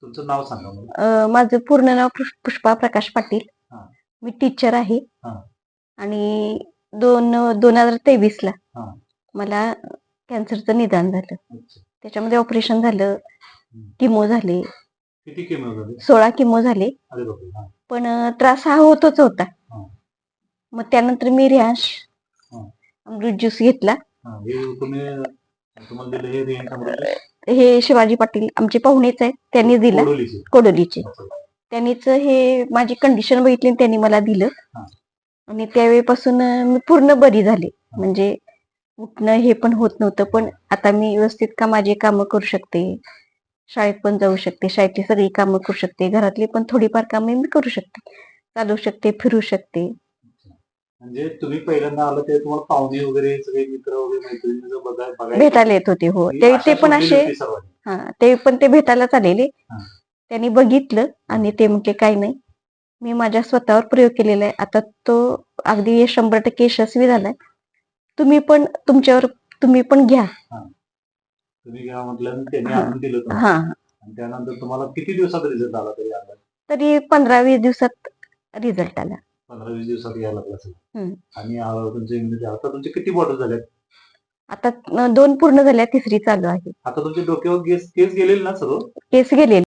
तुमचं नाव सांगा मला. माझं पूर्ण नाव पुष्पा प्रकाश पाटील. हा. मी टीचर आहे. हा. आणि 2023 ला हा. मला कॅन्सरचं निदान झालं. अच्छा. त्याच्यामध्ये ऑपरेशन झालं, किमो झाले, किती किमो झाले? 16 किमो झाले. अरे बापरे. हा. पण त्रास हा होतच होता. हा. मग त्यानंतर मी रिहांश अमृत ज्यूस घेतला. हा. हे तुम्हाला दिलं हे रिहांश अमृत ज्यूस? हे शिवाजी पाटील आमचे पाहुणेच आहेत, त्यांनी दिला. कोडोलीचे. त्यांनीच हे माझी कंडिशन बघितली, त्यांनी मला दिलं. आणि त्यावेळेपासून मी पूर्ण बरी झाले. म्हणजे उठणं हे पण होत नव्हतं, पण आता मी व्यवस्थित माझी कामं करू शकते, शाळेत पण जाऊ शकते, शाळेतली सगळी कामं करू शकते, घरातली पण थोडीफार कामं मी करू शकते, चालू शकते, फिरू शकते. म्हणजे तुम्ही पहिल्यांदा आलं ते तुम्हाला पाहुणे वगैरे सगळे मित्र वगैरे मैत्रिणी भेटायला येत होते. हो, ते पण असे ते पण ते भेटायलाच आलेले. त्यांनी बघितलं आणि ते म्हटले काही नाही, मी माझ्या स्वतःवर प्रयोग केलेला आहे, आता तो अगदी 100% यशस्वी झालाय, तुम्ही पण तुम्ही पण घ्या. तुम्ही घ्या म्हटलं, त्यांनी आणून दिलं तुम्हाला. आणि त्यानंतर तुम्हाला किती दिवसात रिझल्ट आला तरी 15-20 दिवसात रिझल्ट आला. 15-20 दिवसात यायला लागला असेल. आणि आता तुमचे किती बॉटल झाल्यात? आता 2 पूर्ण झाल्या, 3री चालू आहे. आता तुमच्या डोक्यावर केस गेलेले ना सर्व? केस गेलेले.